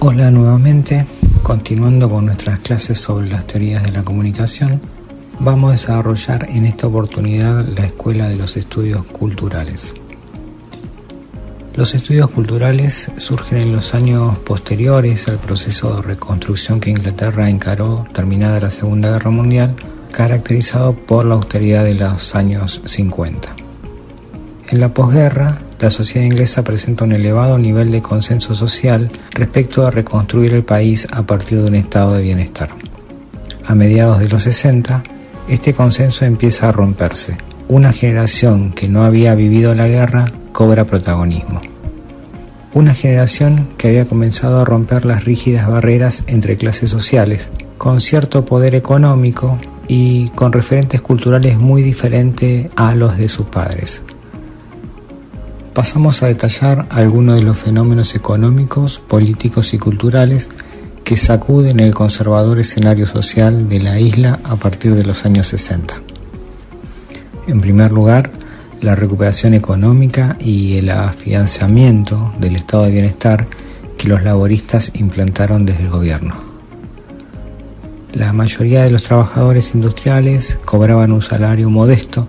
Hola nuevamente, continuando con nuestras clases sobre las teorías de la comunicación, vamos a desarrollar en esta oportunidad la Escuela de los Estudios Culturales. Los estudios culturales surgen en los años posteriores al proceso de reconstrucción que Inglaterra encaró terminada la Segunda Guerra Mundial, caracterizado por la austeridad de los años 50. En la posguerra, la sociedad inglesa presenta un elevado nivel de consenso social respecto a reconstruir el país a partir de un estado de bienestar. A mediados de los 60, este consenso empieza a romperse. Una generación que no había vivido la guerra cobra protagonismo. Una generación que había comenzado a romper las rígidas barreras entre clases sociales, con cierto poder económico y con referentes culturales muy diferentes a los de sus padres. Pasamos a detallar algunos de los fenómenos económicos, políticos y culturales que sacuden el conservador escenario social de la isla a partir de los años 60. En primer lugar, la recuperación económica y el afianzamiento del estado de bienestar que los laboristas implantaron desde el gobierno. La mayoría de los trabajadores industriales cobraban un salario modesto,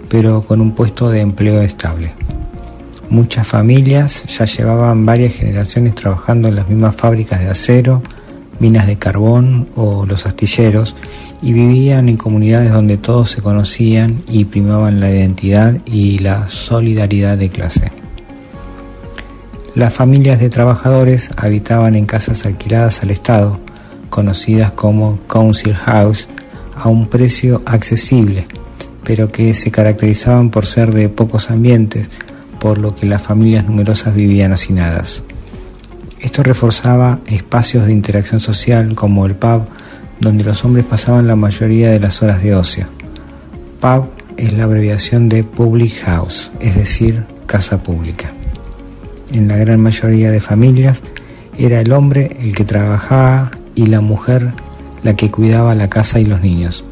pero con un puesto de empleo estable. Muchas familias ya llevaban varias generaciones trabajando en las mismas fábricas de acero, minas de carbón o los astilleros y vivían en comunidades donde todos se conocían y primaban la identidad y la solidaridad de clase. Las familias de trabajadores habitaban en casas alquiladas al Estado, conocidas como Council House, a un precio accesible, pero que se caracterizaban por ser de pocos ambientes, por lo que las familias numerosas vivían hacinadas. Esto reforzaba espacios de interacción social como el pub, donde los hombres pasaban la mayoría de las horas de ocio. Pub es la abreviación de Public House, es decir, casa pública. En la gran mayoría de familias era el hombre el que trabajaba y la mujer la que cuidaba la casa y los niños,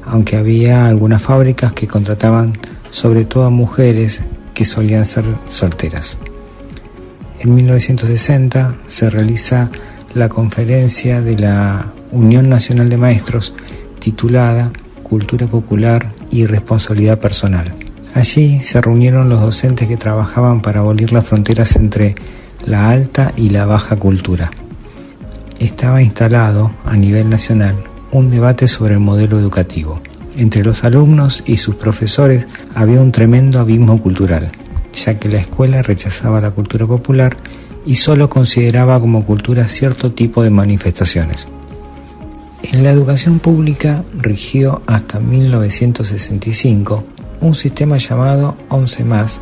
aunque había algunas fábricas que contrataban sobre todo a mujeres que solían ser solteras. En 1960 se realiza la conferencia de la Unión Nacional de Maestros titulada Cultura Popular y Responsabilidad Personal. Allí se reunieron los docentes que trabajaban para abolir las fronteras entre la alta y la baja cultura. Estaba instalado a nivel nacional un debate sobre el modelo educativo. Entre los alumnos y sus profesores había un tremendo abismo cultural, ya que la escuela rechazaba la cultura popular y solo consideraba como cultura cierto tipo de manifestaciones. En la educación pública rigió hasta 1965 un sistema llamado 11+,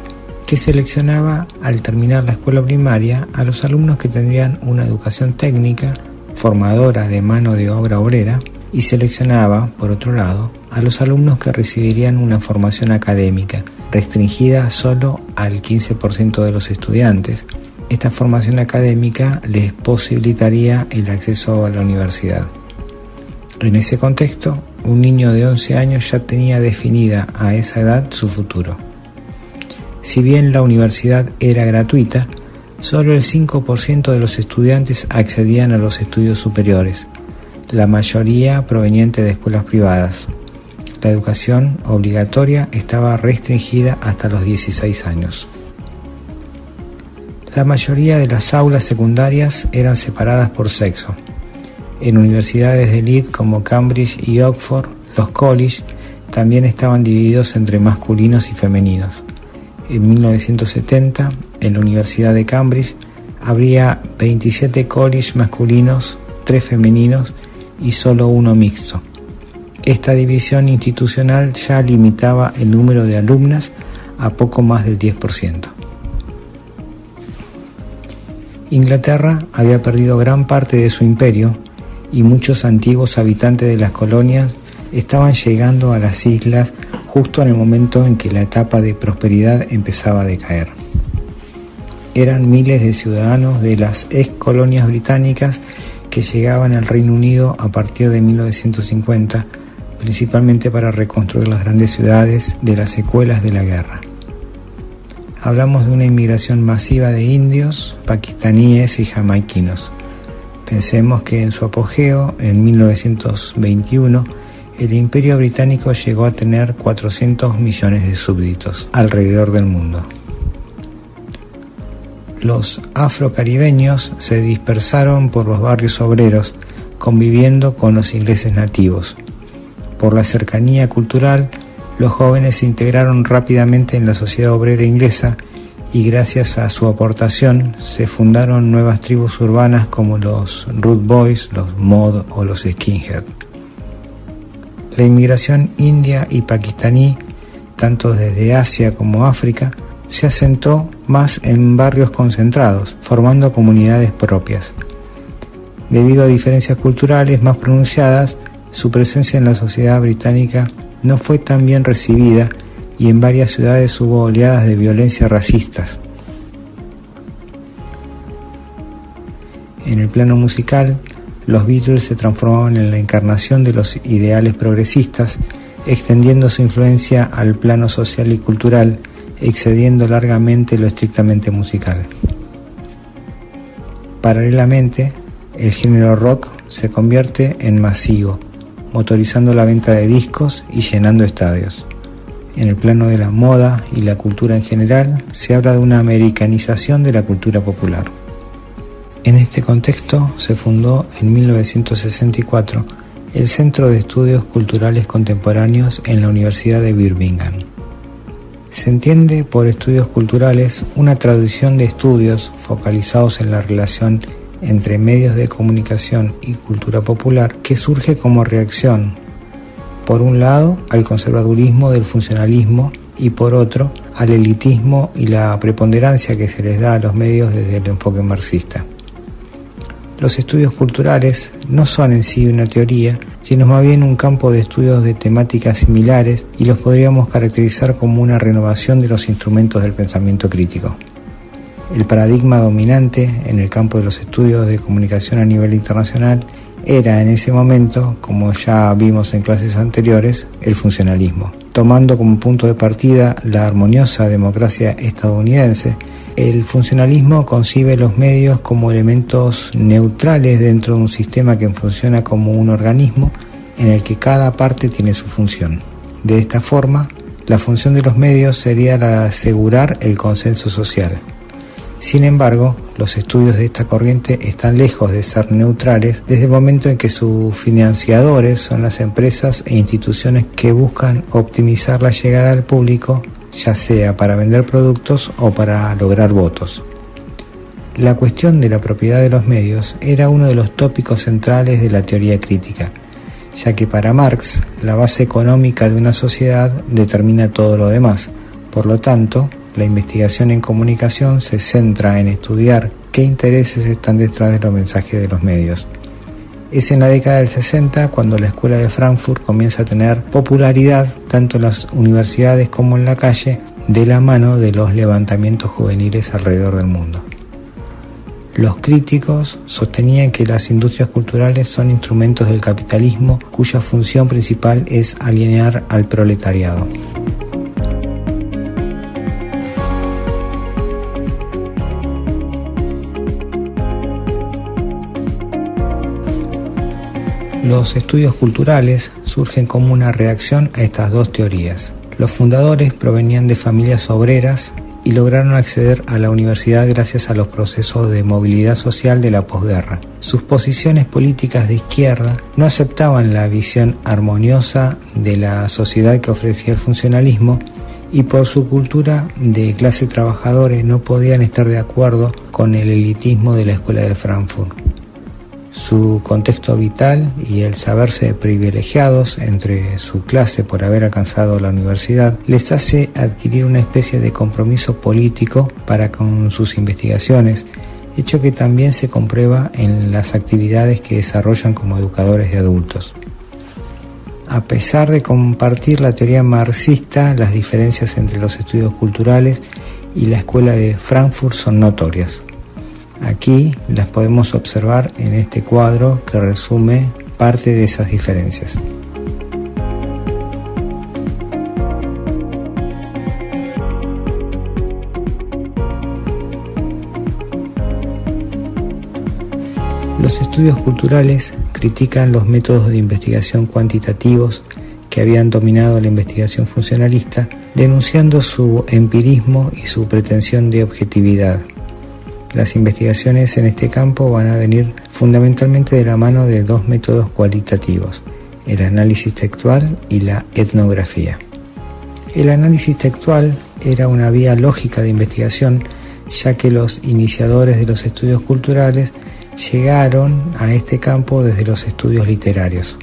que seleccionaba al terminar la escuela primaria a los alumnos que tendrían una educación técnica, formadora de mano de obra obrera, y seleccionaba, por otro lado, a los alumnos que recibirían una formación académica, restringida solo al 15% de los estudiantes. Esta formación académica les posibilitaría el acceso a la universidad. En ese contexto, un niño de 11 años ya tenía definida a esa edad su futuro. Si bien la universidad era gratuita, solo el 5% de los estudiantes accedían a los estudios superiores, la mayoría proveniente de escuelas privadas. La educación obligatoria estaba restringida hasta los 16 años. La mayoría de las aulas secundarias eran separadas por sexo. En universidades de élite como Cambridge y Oxford, los colleges también estaban divididos entre masculinos y femeninos. En 1970, en la Universidad de Cambridge, habría 27 colleges masculinos, 3 femeninos y solo uno mixto. Esta división institucional ya limitaba el número de alumnas a poco más del 10%. Inglaterra había perdido gran parte de su imperio y muchos antiguos habitantes de las colonias estaban llegando a las islas justo en el momento en que la etapa de prosperidad empezaba a decaer. Eran miles de ciudadanos de las ex colonias británicas que llegaban al Reino Unido a partir de 1950, principalmente para reconstruir las grandes ciudades de las secuelas de la guerra. Hablamos de una inmigración masiva de indios, pakistaníes y jamaiquinos. Pensemos que en su apogeo, en 1921, el Imperio Británico llegó a tener 400 millones de súbditos alrededor del mundo. Los afrocaribeños se dispersaron por los barrios obreros, conviviendo con los ingleses nativos. Por la cercanía cultural, los jóvenes se integraron rápidamente en la sociedad obrera inglesa y gracias a su aportación se fundaron nuevas tribus urbanas como los Rude Boys, los Mod o los Skinhead. La inmigración india y pakistaní, tanto desde Asia como África, se asentó más en barrios concentrados, formando comunidades propias. Debido a diferencias culturales más pronunciadas, su presencia en la sociedad británica no fue tan bien recibida y en varias ciudades hubo oleadas de violencia racistas. En el plano musical, los Beatles se transformaban en la encarnación de los ideales progresistas, extendiendo su influencia al plano social y cultural, excediendo largamente lo estrictamente musical. Paralelamente, el género rock se convierte en masivo, motorizando la venta de discos y llenando estadios. En el plano de la moda y la cultura en general, se habla de una americanización de la cultura popular. En este contexto se fundó en 1964 el Centro de Estudios Culturales Contemporáneos en la Universidad de Birmingham. Se entiende por estudios culturales una traducción de estudios focalizados en la relación entre medios de comunicación y cultura popular que surge como reacción, por un lado, al conservadurismo del funcionalismo y por otro, al elitismo y la preponderancia que se les da a los medios desde el enfoque marxista. Los estudios culturales no son en sí una teoría, sino más bien un campo de estudios de temáticas similares y los podríamos caracterizar como una renovación de los instrumentos del pensamiento crítico. El paradigma dominante en el campo de los estudios de comunicación a nivel internacional era en ese momento, como ya vimos en clases anteriores, el funcionalismo. Tomando como punto de partida la armoniosa democracia estadounidense, el funcionalismo concibe los medios como elementos neutrales dentro de un sistema que funciona como un organismo en el que cada parte tiene su función. De esta forma, la función de los medios sería la de asegurar el consenso social. Sin embargo, los estudios de esta corriente están lejos de ser neutrales desde el momento en que sus financiadores son las empresas e instituciones que buscan optimizar la llegada al público, ya sea para vender productos o para lograr votos. La cuestión de la propiedad de los medios era uno de los tópicos centrales de la teoría crítica, ya que para Marx la base económica de una sociedad determina todo lo demás. Por lo tanto, la investigación en comunicación se centra en estudiar qué intereses están detrás de los mensajes de los medios. Es en la década del 60 cuando la Escuela de Frankfurt comienza a tener popularidad tanto en las universidades como en la calle, de la mano de los levantamientos juveniles alrededor del mundo. Los críticos sostenían que las industrias culturales son instrumentos del capitalismo cuya función principal es alienar al proletariado. Los estudios culturales surgen como una reacción a estas dos teorías. Los fundadores provenían de familias obreras y lograron acceder a la universidad gracias a los procesos de movilidad social de la posguerra. Sus posiciones políticas de izquierda no aceptaban la visión armoniosa de la sociedad que ofrecía el funcionalismo y por su cultura de clase trabajadora no podían estar de acuerdo con el elitismo de la Escuela de Frankfurt. Su contexto vital y el saberse privilegiados entre su clase por haber alcanzado la universidad les hace adquirir una especie de compromiso político para con sus investigaciones, hecho que también se comprueba en las actividades que desarrollan como educadores de adultos. A pesar de compartir la teoría marxista, las diferencias entre los estudios culturales y la Escuela de Frankfurt son notorias. Aquí las podemos observar en este cuadro que resume parte de esas diferencias. Los estudios culturales critican los métodos de investigación cuantitativos que habían dominado la investigación funcionalista, denunciando su empirismo y su pretensión de objetividad. Las investigaciones en este campo van a venir fundamentalmente de la mano de dos métodos cualitativos, el análisis textual y la etnografía. El análisis textual era una vía lógica de investigación, ya que los iniciadores de los estudios culturales llegaron a este campo desde los estudios literarios.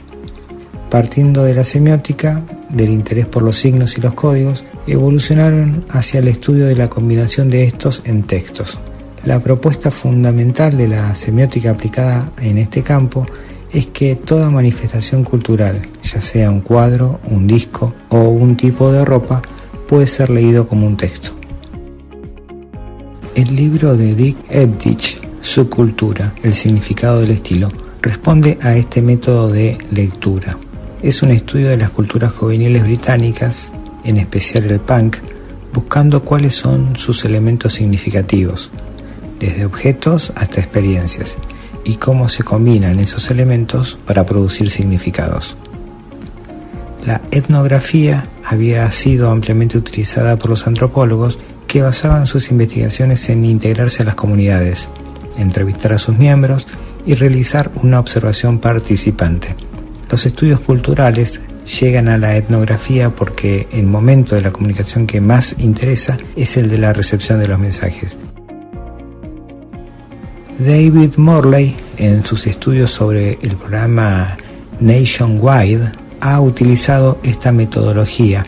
Partiendo de la semiótica, del interés por los signos y los códigos, evolucionaron hacia el estudio de la combinación de estos en textos. La propuesta fundamental de la semiótica aplicada en este campo es que toda manifestación cultural, ya sea un cuadro, un disco o un tipo de ropa, puede ser leído como un texto. El libro de Dick Eptich, Subcultura, el significado del estilo, responde a este método de lectura. Es un estudio de las culturas juveniles británicas, en especial el punk, buscando cuáles son sus elementos significativos, desde objetos hasta experiencias, y cómo se combinan esos elementos para producir significados. La etnografía había sido ampliamente utilizada por los antropólogos que basaban sus investigaciones en integrarse a las comunidades, entrevistar a sus miembros y realizar una observación participante. Los estudios culturales llegan a la etnografía porque el momento de la comunicación que más interesa es el de la recepción de los mensajes. David Morley, en sus estudios sobre el programa Nationwide, ha utilizado esta metodología,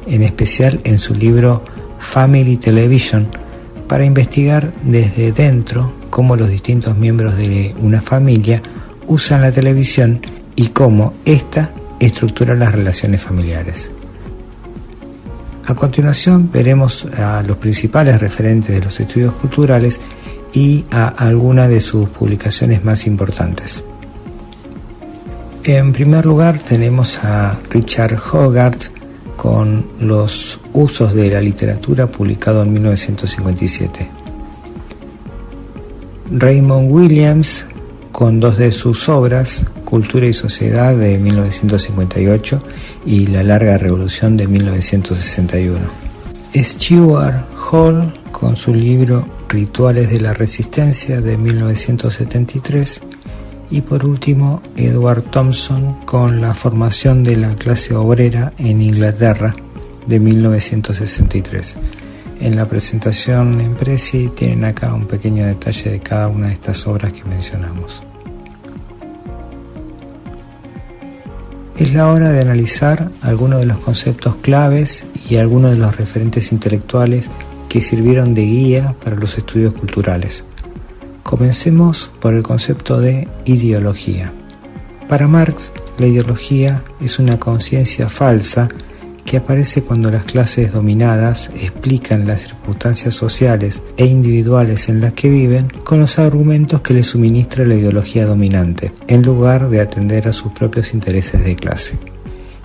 en especial en su libro Family Television, para investigar desde dentro cómo los distintos miembros de una familia usan la televisión y cómo ésta estructura las relaciones familiares. A continuación veremos a los principales referentes de los estudios culturales y a algunas de sus publicaciones más importantes. En primer lugar tenemos a Richard Hogarth con Los usos de la literatura, publicado en 1957. Raymond Williams con dos de sus obras, Cultura y Sociedad de 1958 y La larga revolución de 1961. Stuart Hall con su libro Rituales de la resistencia de 1973 y por último Edward Thompson con La formación de la clase obrera en Inglaterra de 1963. En la presentación en Prezi tienen acá un pequeño detalle de cada una de estas obras que mencionamos. Es la hora de analizar algunos de los conceptos claves y algunos de los referentes intelectuales que sirvieron de guía para los estudios culturales. Comencemos por el concepto de ideología. Para Marx, la ideología es una conciencia falsa que aparece cuando las clases dominadas explican las circunstancias sociales e individuales en las que viven con los argumentos que les suministra la ideología dominante, en lugar de atender a sus propios intereses de clase.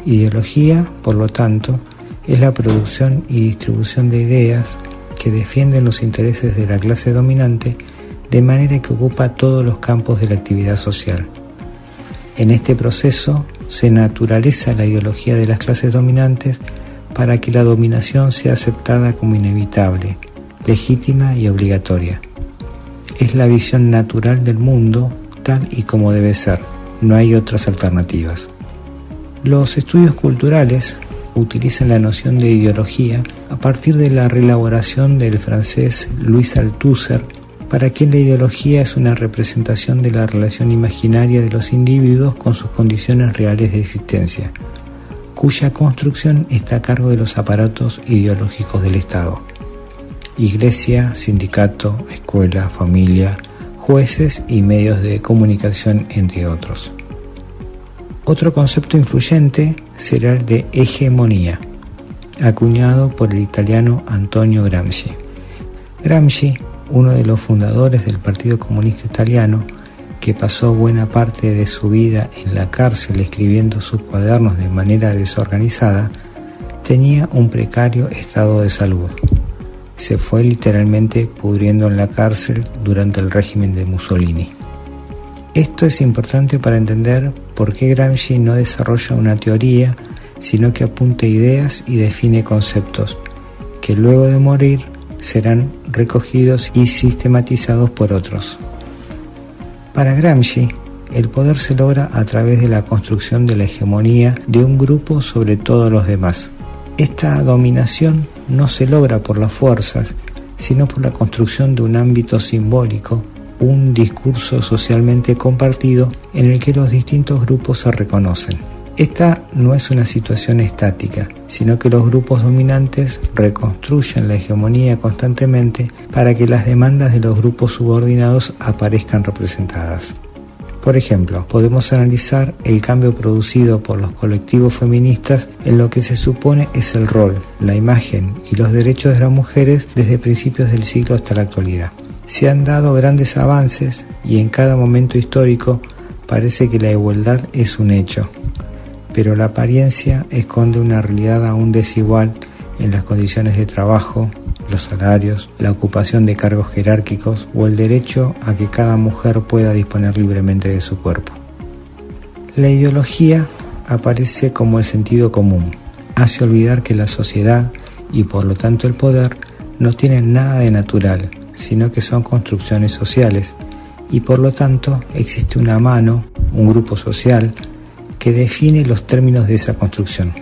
Ideología, por lo tanto, es la producción y distribución de ideas que defienden los intereses de la clase dominante de manera que ocupa todos los campos de la actividad social. En este proceso se naturaliza la ideología de las clases dominantes para que la dominación sea aceptada como inevitable, legítima y obligatoria. Es la visión natural del mundo tal y como debe ser, no hay otras alternativas. Los estudios culturales utilizan la noción de ideología a partir de la reelaboración del francés Louis Althusser, para quien la ideología es una representación de la relación imaginaria de los individuos con sus condiciones reales de existencia, cuya construcción está a cargo de los aparatos ideológicos del Estado: iglesia, sindicato, escuela, familia, jueces y medios de comunicación, entre otros. Otro concepto influyente será el de hegemonía, acuñado por el italiano Antonio Gramsci. Gramsci, uno de los fundadores del Partido Comunista Italiano, que pasó buena parte de su vida en la cárcel escribiendo sus cuadernos de manera desorganizada, tenía un precario estado de salud. Se fue literalmente pudriendo en la cárcel durante el régimen de Mussolini. Esto es importante para entender por qué Gramsci no desarrolla una teoría, sino que apunta ideas y define conceptos, que luego de morir serán recogidos y sistematizados por otros. Para Gramsci, el poder se logra a través de la construcción de la hegemonía de un grupo sobre todos los demás. Esta dominación no se logra por las fuerzas, sino por la construcción de un ámbito simbólico, un discurso socialmente compartido en el que los distintos grupos se reconocen. Esta no es una situación estática, sino que los grupos dominantes reconstruyen la hegemonía constantemente para que las demandas de los grupos subordinados aparezcan representadas. Por ejemplo, podemos analizar el cambio producido por los colectivos feministas en lo que se supone es el rol, la imagen y los derechos de las mujeres desde principios del siglo hasta la actualidad. Se han dado grandes avances y en cada momento histórico parece que la igualdad es un hecho, pero la apariencia esconde una realidad aún desigual en las condiciones de trabajo, los salarios, la ocupación de cargos jerárquicos o el derecho a que cada mujer pueda disponer libremente de su cuerpo. La ideología aparece como el sentido común, hace olvidar que la sociedad y por lo tanto el poder no tienen nada de natural, sino que son construcciones sociales y por lo tanto existe una mano, un grupo social, que define los términos de esa construcción.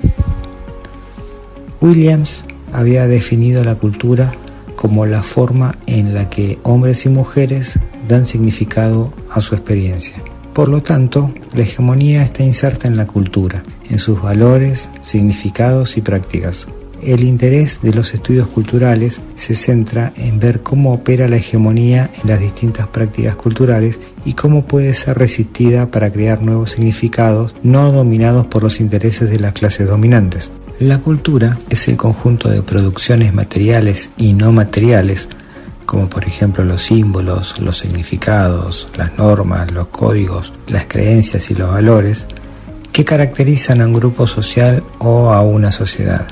Williams había definido la cultura como la forma en la que hombres y mujeres dan significado a su experiencia. Por lo tanto, la hegemonía está inserta en la cultura, en sus valores, significados y prácticas. El interés de los estudios culturales se centra en ver cómo opera la hegemonía en las distintas prácticas culturales y cómo puede ser resistida para crear nuevos significados no dominados por los intereses de las clases dominantes. La cultura es el conjunto de producciones materiales y no materiales, como por ejemplo los símbolos, los significados, las normas, los códigos, las creencias y los valores, que caracterizan a un grupo social o a una sociedad.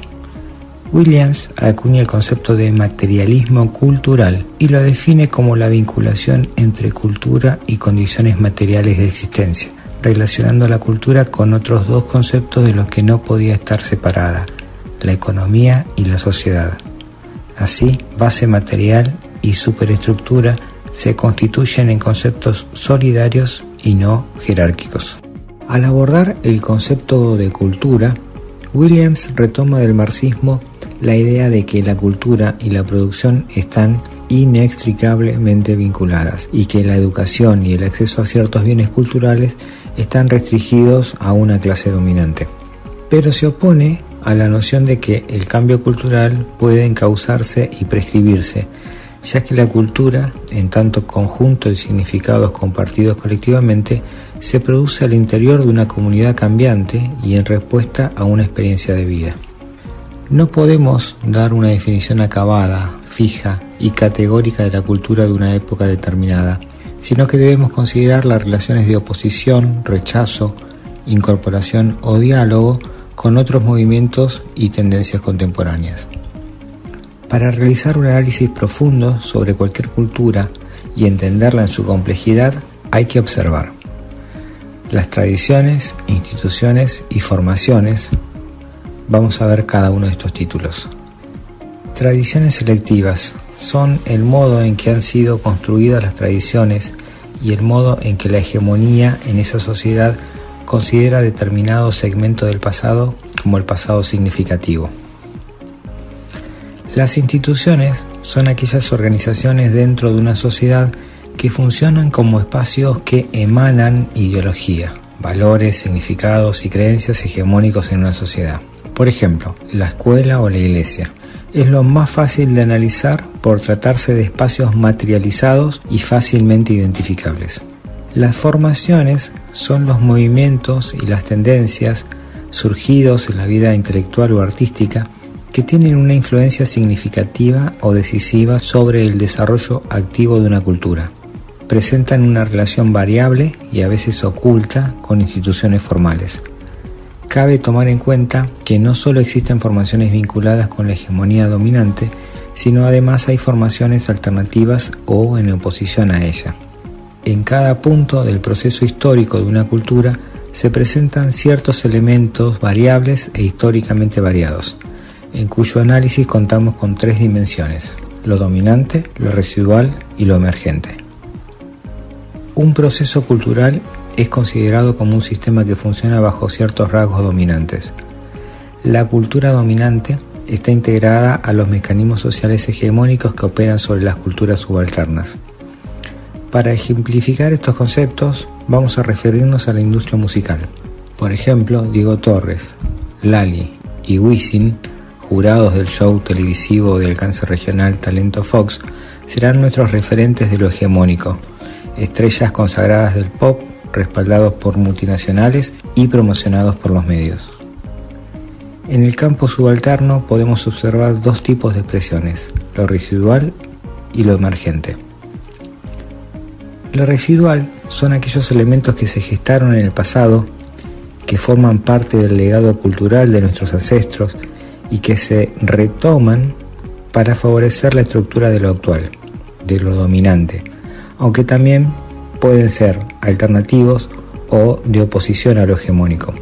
Williams acuña el concepto de materialismo cultural y lo define como la vinculación entre cultura y condiciones materiales de existencia, relacionando la cultura con otros dos conceptos de los que no podía estar separada, la economía y la sociedad. Así, base material y superestructura se constituyen en conceptos solidarios y no jerárquicos. Al abordar el concepto de cultura, Williams retoma del marxismo la idea de que la cultura y la producción están inextricablemente vinculadas y que la educación y el acceso a ciertos bienes culturales están restringidos a una clase dominante. Pero se opone a la noción de que el cambio cultural puede encauzarse y prescribirse, ya que la cultura, en tanto conjunto de significados compartidos colectivamente, se produce al interior de una comunidad cambiante y en respuesta a una experiencia de vida. No podemos dar una definición acabada, fija y categórica de la cultura de una época determinada, sino que debemos considerar las relaciones de oposición, rechazo, incorporación o diálogo con otros movimientos y tendencias contemporáneas. Para realizar un análisis profundo sobre cualquier cultura y entenderla en su complejidad, hay que observar las tradiciones, instituciones y formaciones. Vamos a ver cada uno de estos títulos. Tradiciones selectivas son el modo en que han sido construidas las tradiciones y el modo en que la hegemonía en esa sociedad considera determinado segmento del pasado como el pasado significativo. Las instituciones son aquellas organizaciones dentro de una sociedad que funcionan como espacios que emanan ideología, valores, significados y creencias hegemónicos en una sociedad. Por ejemplo, la escuela o la iglesia. Es lo más fácil de analizar por tratarse de espacios materializados y fácilmente identificables. Las formaciones son los movimientos y las tendencias surgidos en la vida intelectual o artística que tienen una influencia significativa o decisiva sobre el desarrollo activo de una cultura. Presentan una relación variable y a veces oculta con instituciones formales. Cabe tomar en cuenta que no solo existen formaciones vinculadas con la hegemonía dominante, sino además hay formaciones alternativas o en oposición a ella. En cada punto del proceso histórico de una cultura se presentan ciertos elementos variables e históricamente variados, en cuyo análisis contamos con 3 dimensiones: lo dominante, lo residual y lo emergente. Un proceso cultural es considerado como un sistema que funciona bajo ciertos rasgos dominantes. La cultura dominante está integrada a los mecanismos sociales hegemónicos que operan sobre las culturas subalternas. Para ejemplificar estos conceptos, vamos a referirnos a la industria musical. Por ejemplo, Diego Torres, Lali y Wisin, jurados del show televisivo de alcance regional Talento Fox, serán nuestros referentes de lo hegemónico, estrellas consagradas del pop, respaldados por multinacionales y promocionados por los medios. En el campo subalterno podemos observar 2 tipos de expresiones, lo residual y lo emergente. Lo residual son aquellos elementos que se gestaron en el pasado, que forman parte del legado cultural de nuestros ancestros y que se retoman para favorecer la estructura de lo actual, de lo dominante, aunque también pueden ser alternativos o de oposición a lo hegemónico.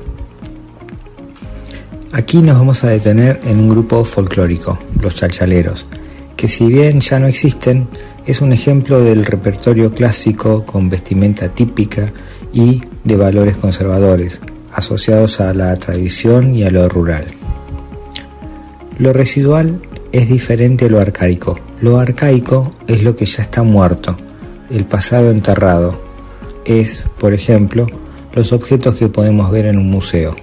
Aquí nos vamos a detener en un grupo folclórico, los chalchaleros, que si bien ya no existen, es un ejemplo del repertorio clásico con vestimenta típica y de valores conservadores, asociados a la tradición y a lo rural. Lo residual es diferente a lo arcaico. Lo arcaico es lo que ya está muerto, el pasado enterrado. Es, por ejemplo, los objetos que podemos ver en un museo.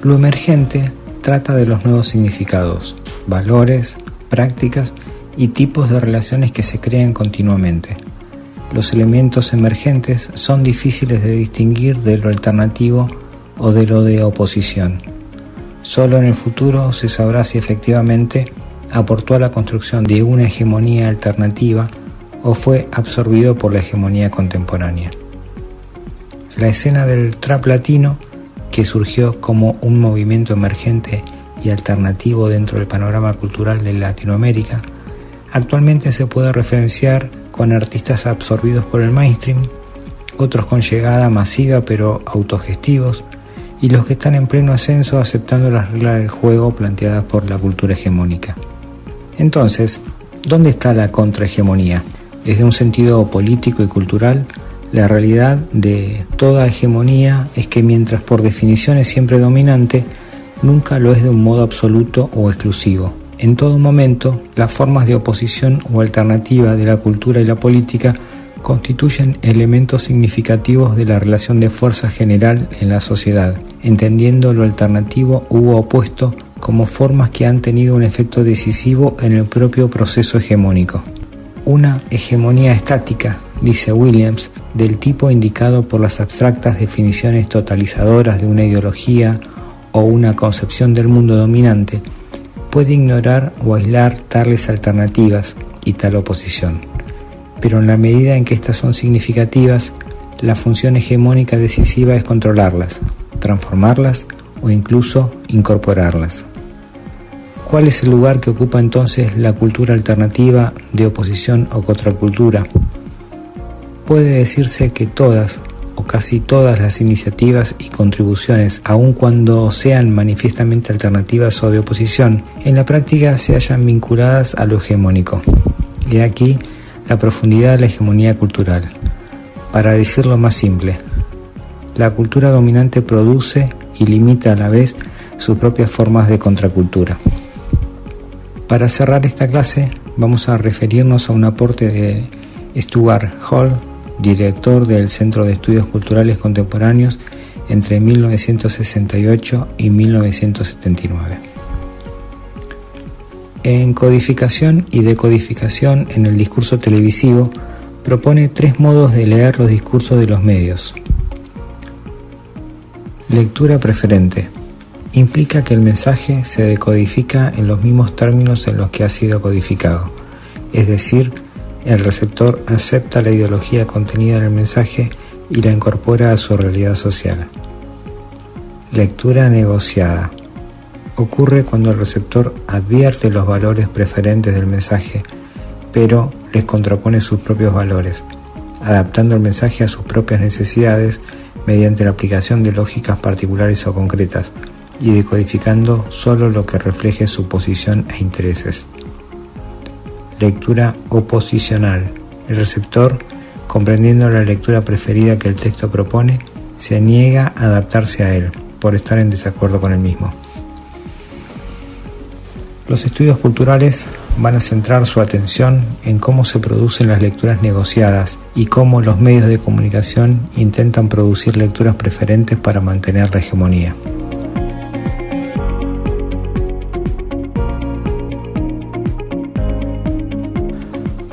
Lo emergente trata de los nuevos significados, valores, prácticas y tipos de relaciones que se crean continuamente. Los elementos emergentes son difíciles de distinguir de lo alternativo o de lo de oposición. Solo en el futuro se sabrá si efectivamente aportó a la construcción de una hegemonía alternativa o fue absorbido por la hegemonía contemporánea. La escena del trap latino, que surgió como un movimiento emergente y alternativo dentro del panorama cultural de Latinoamérica, actualmente se puede referenciar con artistas absorbidos por el mainstream, otros con llegada masiva pero autogestivos, y los que están en pleno ascenso aceptando las reglas del juego planteadas por la cultura hegemónica. Entonces, ¿dónde está la contrahegemonía? Desde un sentido político y cultural, la realidad de toda hegemonía es que mientras por definición es siempre dominante, nunca lo es de un modo absoluto o exclusivo. En todo momento, las formas de oposición o alternativa de la cultura y la política constituyen elementos significativos de la relación de fuerza general en la sociedad, entendiendo lo alternativo u opuesto como formas que han tenido un efecto decisivo en el propio proceso hegemónico. Una hegemonía estática, dice Williams, del tipo indicado por las abstractas definiciones totalizadoras de una ideología o una concepción del mundo dominante, puede ignorar o aislar tales alternativas y tal oposición. Pero en la medida en que estas son significativas, la función hegemónica decisiva es controlarlas, transformarlas o incluso incorporarlas. ¿Cuál es el lugar que ocupa entonces la cultura alternativa de oposición o contracultura? Puede decirse que todas o casi todas las iniciativas y contribuciones, aun cuando sean manifiestamente alternativas o de oposición, en la práctica se hallan vinculadas a lo hegemónico. He aquí la profundidad de la hegemonía cultural. Para decirlo más simple, la cultura dominante produce y limita a la vez sus propias formas de contracultura. Para cerrar esta clase, vamos a referirnos a un aporte de Stuart Hall, director del Centro de Estudios Culturales Contemporáneos entre 1968 y 1979. En Codificación y Decodificación en el discurso televisivo, propone 3 modos de leer los discursos de los medios. Lectura preferente. Implica que el mensaje se decodifica en los mismos términos en los que ha sido codificado, es decir, el receptor acepta la ideología contenida en el mensaje y la incorpora a su realidad social. Lectura negociada. Ocurre cuando el receptor advierte los valores preferentes del mensaje, pero les contrapone sus propios valores, adaptando el mensaje a sus propias necesidades mediante la aplicación de lógicas particulares o concretas y decodificando solo lo que refleje su posición e intereses. Lectura oposicional. El receptor, comprendiendo la lectura preferida que el texto propone, se niega a adaptarse a él, por estar en desacuerdo con el mismo. Los estudios culturales van a centrar su atención en cómo se producen las lecturas negociadas y cómo los medios de comunicación intentan producir lecturas preferentes para mantener la hegemonía.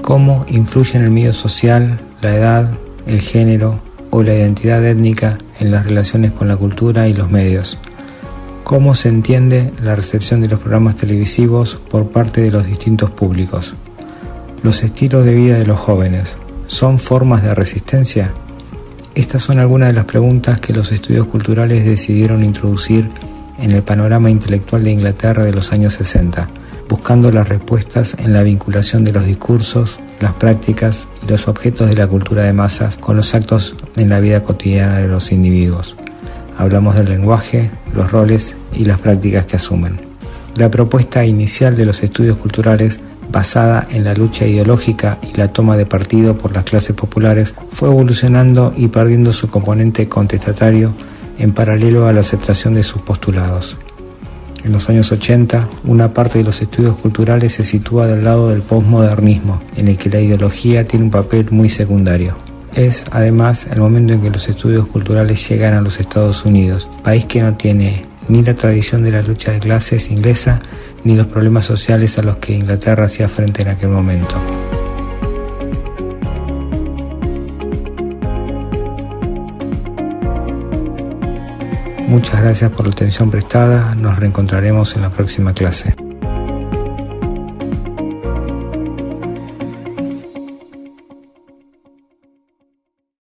Cómo influyen el medio social, la edad, el género o la identidad étnica en las relaciones con la cultura y los medios. Cómo se entiende la recepción de los programas televisivos por parte de los distintos públicos. Los estilos de vida de los jóvenes, ¿son formas de resistencia? Estas son algunas de las preguntas que los estudios culturales decidieron introducir en el panorama intelectual de Inglaterra de los años 60, buscando las respuestas en la vinculación de los discursos, las prácticas y los objetos de la cultura de masas con los actos en la vida cotidiana de los individuos. Hablamos del lenguaje, los roles y las prácticas que asumen. La propuesta inicial de los estudios culturales, basada en la lucha ideológica y la toma de partido por las clases populares, fue evolucionando y perdiendo su componente contestatario en paralelo a la aceptación de sus postulados. En los años 80, una parte de los estudios culturales se sitúa del lado del posmodernismo, en el que la ideología tiene un papel muy secundario. Es, además, el momento en que los estudios culturales llegan a los Estados Unidos, país que no tiene ni la tradición de la lucha de clases inglesa, ni los problemas sociales a los que Inglaterra hacía frente en aquel momento. Muchas gracias por la atención prestada. Nos reencontraremos en la próxima clase.